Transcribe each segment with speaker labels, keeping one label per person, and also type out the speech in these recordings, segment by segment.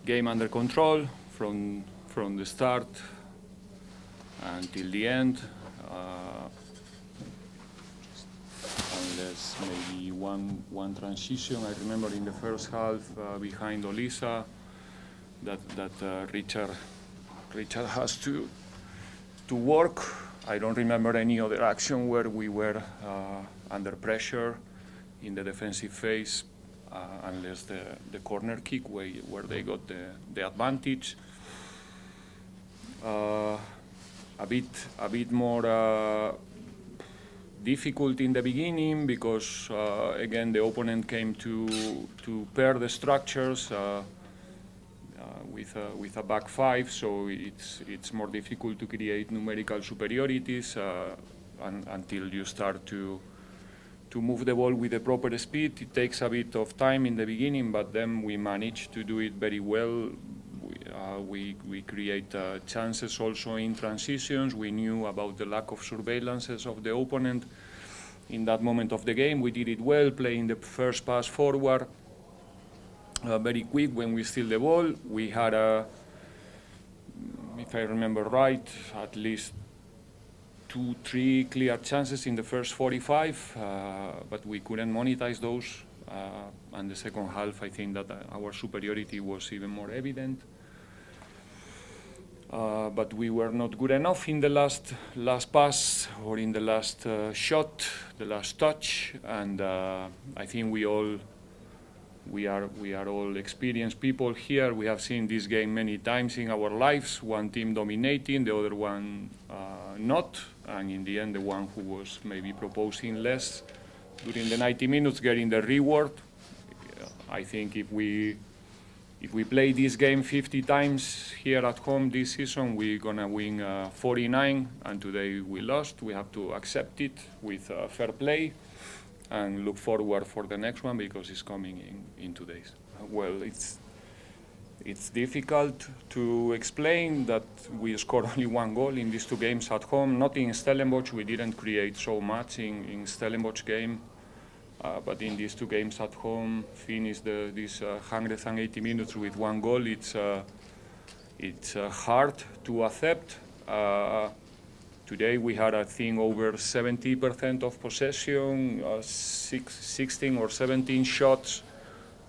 Speaker 1: game under control from the start until the end. Unless maybe one transition. I remember in the first half behind Olisa that Richard has to work. I don't remember any other action where we were under pressure in the defensive phase, unless the corner kick where they got the advantage. A bit more difficult in the beginning because again the opponent came to pair the structures with a back five, so it's more difficult to create numerical superiorities until you start to move the ball with the proper speed. It takes a bit of time in the beginning, but then we manage to do it very well. We create chances also in transitions. We knew about the lack of surveillances of the opponent in that moment of the game. We did it well, playing the first pass forward very quick when we steal the ball. We had, if I remember right, at least 2-3 clear chances in the first 45, but we couldn't monetize those. And the second half, I think that our superiority was even more evident. But we were not good enough in the last pass or in the last shot, the last touch, and I think we are all experienced people here. We have seen this game many times in our lives. One team dominating, the other one not, and in the end, the one who was maybe proposing less during the 90 minutes getting the reward. I think if we play this game 50 times here at home this season, we're gonna win 49, and today we lost. We have to accept it with fair play and look forward for the next one because it's coming in 2 days. Well, it's difficult to explain that we scored only 1 goal in these 2 games at home. Not in Stellenbosch, we didn't create so much in Stellenbosch game. But in these 2 games at home, finish these 180 minutes with 1 goal. It's hard to accept. Today we had, I think, over 70% of possession, 16 or 17 shots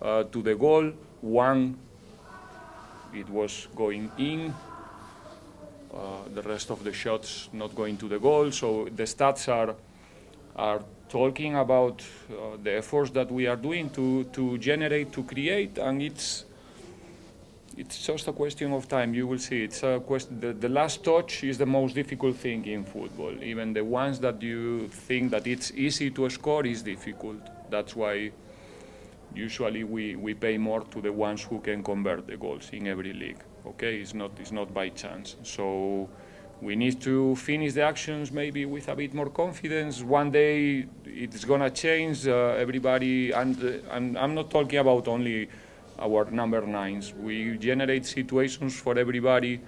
Speaker 1: to the goal. 1, it was going in. The rest of the shots not going to the goal. So the stats are talking about the efforts that we are doing to generate, to create, and it's just a question of time. You will see. It's a question. The last touch is the most difficult thing in football. Even the ones that you think that it's easy to score is difficult. That's why usually we pay more to the ones who can convert the goals in every league. Okay, it's not by chance. So we need to finish the actions maybe with a bit more confidence. One day it's gonna change. Everybody, and I'm not talking about only our number 9s. We generate situations for everybody.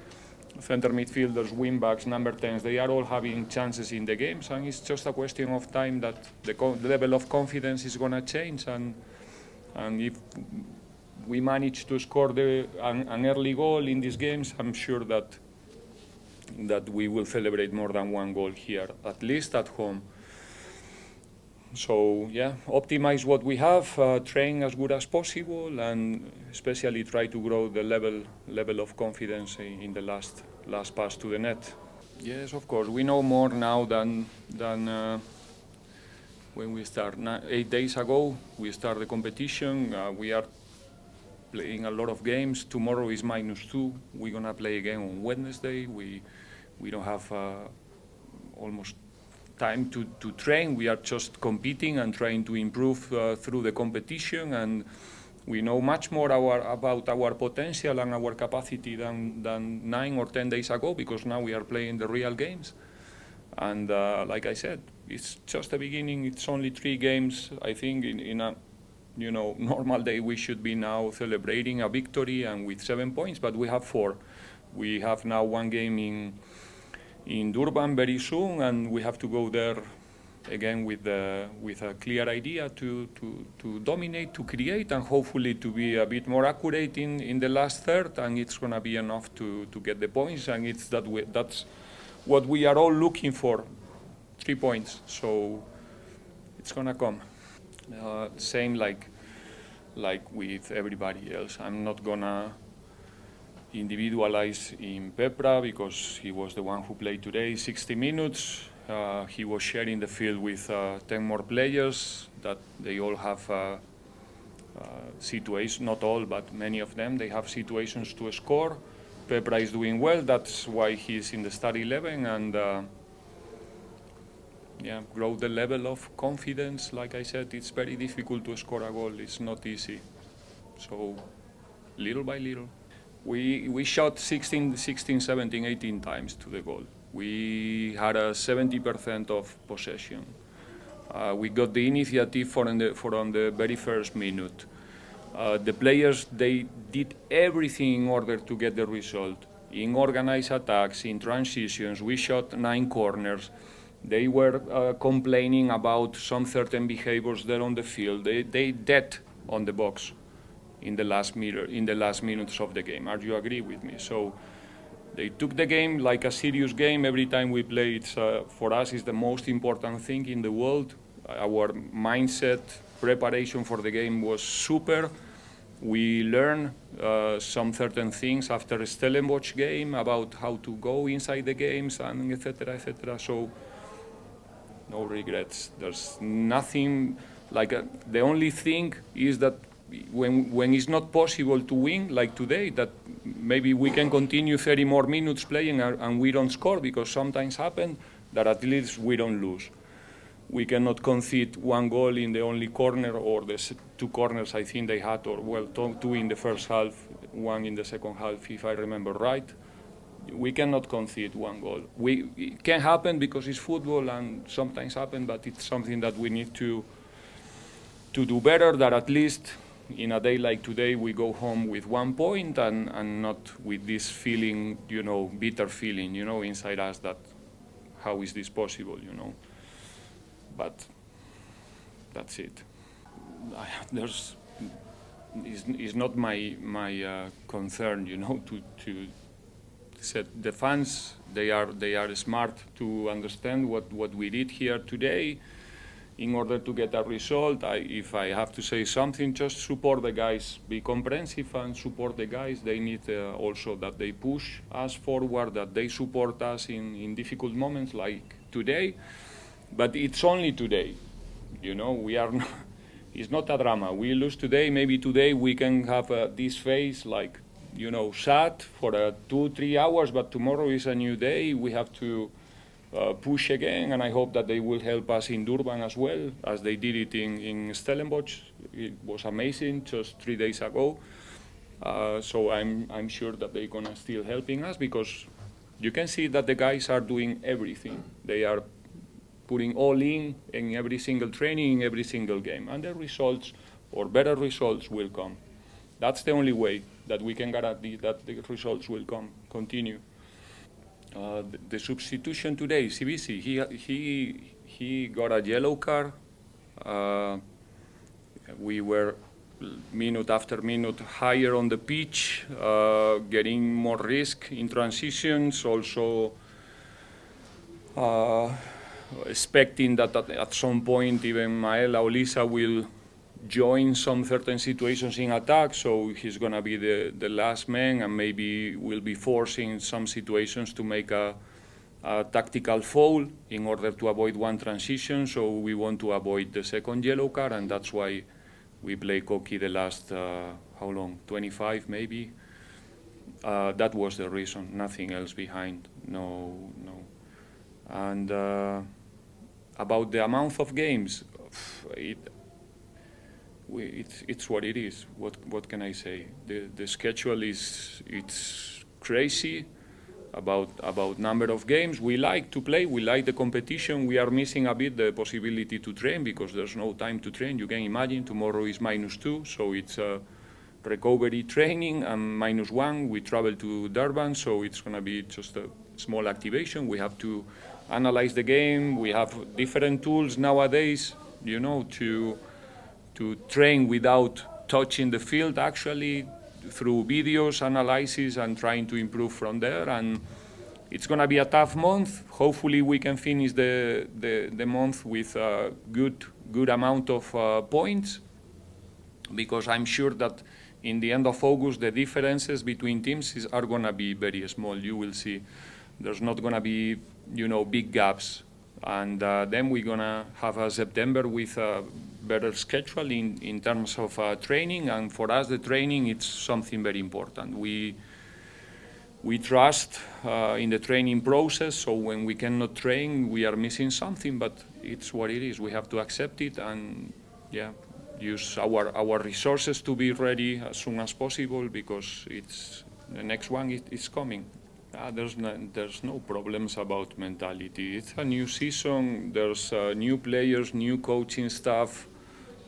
Speaker 1: Center midfielders, wing backs, number 10s, they are all having chances in the games, and it's just a question of time that the level of confidence is gonna change. And if we manage to score an early goal in these games, I'm sure that we will celebrate more than 1 goal here, at least at home. So yeah, optimize what we have, train as good as possible, and especially try to grow the level of confidence in the last pass to the net. Yes, of course, we know more now than when we start. 8 days ago, we start the competition. We are playing a lot of games. Tomorrow is -2. We're gonna play again on Wednesday. We don't have almost time to train. We are just competing and trying to improve through the competition, and we know much more about our potential and our capacity than 9 or 10 days ago, because now we are playing the real games. And like I said, it's just the beginning. It's only 3 games. I think in a normal day we should be now celebrating a victory and with 7 points, but we have 4. We have now 1 game in Durban very soon, and we have to go there again with a clear idea to dominate, to create, and hopefully to be a bit more accurate in the last third, and it's going to be enough to get the points, and that's what we are all looking for, 3 points, so it's going to come. Same like with everybody else. I'm not going to individualize in Pepra because he was the one who played today 60 minutes. He was sharing the field with 10 more players that they all have situations, not all, but many of them, they have situations to score. Pepra is doing well, that's why he's in the start 11, and grow the level of confidence. Like I said, it's very difficult to score a goal, it's not easy. So, little by little. We shot 16, 17, 18 times to the goal. We had a 70% of possession. We got the initiative from the very first minute. The players, they did everything in order to get the result. In organized attacks, in transitions, we shot 9 corners. They were complaining about some certain behaviors there on the field. They dead on the box in the last minutes of the game. Are you agree with me? So they took the game like a serious game. Every time we play, it's for us is the most important thing in the world. Our mindset, preparation for the game was super. We learned some certain things after Stellenbosch game about how to go inside the games and etc. etc. So no regrets. There's nothing like the only thing is that when it's not possible to win, like today, that maybe we can continue 30 more minutes playing and we don't score, because sometimes happen that at least we don't lose. We cannot concede 1 goal in the only corner, or the 2 corners I think they had, or well, 2 in the first half, 1 in the second half, if I remember right. We cannot concede 1 goal. It can happen because it's football and sometimes happen, but it's something that we need to do better, that at least in a day like today, we go home with 1 point and not with this feeling, bitter feeling, inside us that how is this possible, But that's it. It's not my concern, to set the fans. They are smart to understand what we did here today. In order to get a result, if I have to say something, just support the guys, be comprehensive and support the guys. They need also that they push us forward, that they support us in difficult moments like today. But it's only today, we are not, it's not a drama. We lose today, maybe today we can have this phase like, sad for 2-3 hours, but tomorrow is a new day. We have to push again, and I hope that they will help us in Durban as well, as they did it in Stellenbosch. It was amazing just 3 days ago. So I'm sure that they're gonna still helping us, because you can see that the guys are doing everything. They are putting all in every single training, in every single game, and the results or better results will come. That's the only way that we can guarantee that the results will continue. The substitution today, CBC, he got a yellow card. We were minute after minute higher on the pitch, getting more risk in transitions, also expecting that at some point even Maela or Lisa will join some certain situations in attack, so he's going to be the last man, and maybe will be forced in some situations to make a tactical foul in order to avoid 1 transition. So we want to avoid the second yellow card, and that's why we play Koki the last, how long, 25 maybe? That was the reason, nothing else behind, no. And about the amount of games, it's what it is. What can I say? The schedule it's crazy about number of games. We like to play. We like the competition. We are missing a bit the possibility to train, because there's no time to train. You can imagine tomorrow is -2, so it's recovery training, and -1 we travel to Durban, so it's going to be just a small activation. We have to analyze the game. We have different tools nowadays, you know, to train without touching the field, actually, through videos, analysis, and trying to improve from there. And it's going to be a tough month. Hopefully we can finish the month with a good amount of points, because I'm sure that in the end of August, the differences between teams are going to be very small. You will see there's not going to be, you know, big gaps. And then we're going to have a September with a better schedule in terms of training. And for us, the training, it's something very important. We trust in the training process, so when we cannot train, we are missing something, but it's what it is. We have to accept it and, yeah, use our resources to be ready as soon as possible, because the next one is coming. There's no problems about mentality. It's a new season. There's new players, new coaching staff,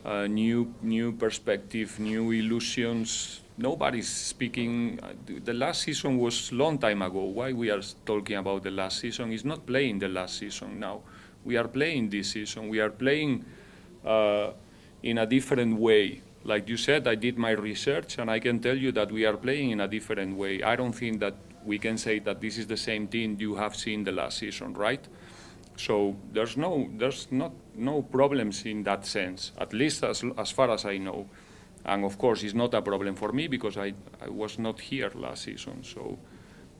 Speaker 1: new perspective, new illusions. Nobody's speaking. The last season was a long time ago. Why we are talking about the last season? Is not playing the last season now. We are playing this season. We are playing in a different way. Like you said, I did my research, and I can tell you that we are playing in a different way. I don't think that we can say that this is the same team you have seen the last season, right? So there's no problems in that sense, at least as far as I know. And of course, it's not a problem for me because I was not here last season. So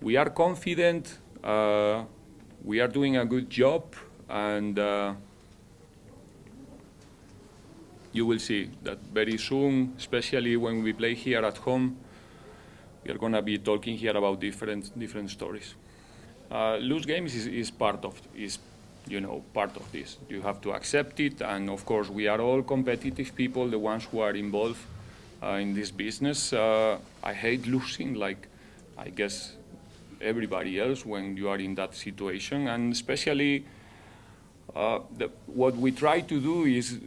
Speaker 1: we are confident, we are doing a good job, and you will see that very soon, especially when we play here at home, we are going to be talking here about different stories. Lose games is part of this. You have to accept it, and of course we are all competitive people, the ones who are involved in this business. I hate losing, like I guess everybody else, when you are in that situation, and especially what we try to do is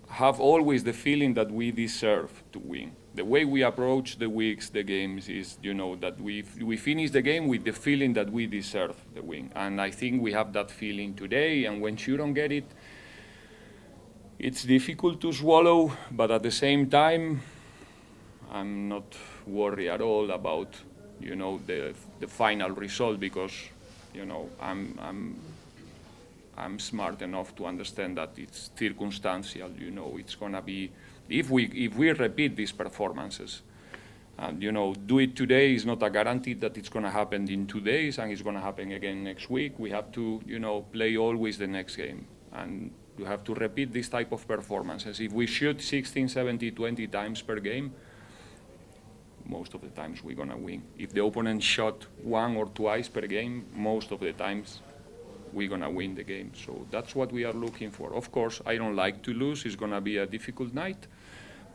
Speaker 1: have always the feeling that we deserve to win. The way we approach the weeks, the games, is, that we finish the game with the feeling that we deserve the win. And I think we have that feeling today, and when you don't get it, it's difficult to swallow, but at the same time, I'm not worried at all about, the final result, because, I'm smart enough to understand that it's circumstantial. It's gonna be, if we repeat these performances, and do it today is not a guarantee that it's gonna happen in 2 days and it's gonna happen again next week. We have to, play always the next game, and you have to repeat this type of performances. If we shoot 16, 17, 20 times per game, most of the times we're gonna win. If the opponent shot 1 or twice per game, most of the times we're gonna win the game. So that's what we are looking for. Of course, I don't like to lose. It's gonna be a difficult night,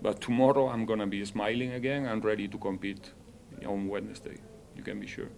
Speaker 1: but tomorrow I'm gonna be smiling again and ready to compete on Wednesday. You can be sure.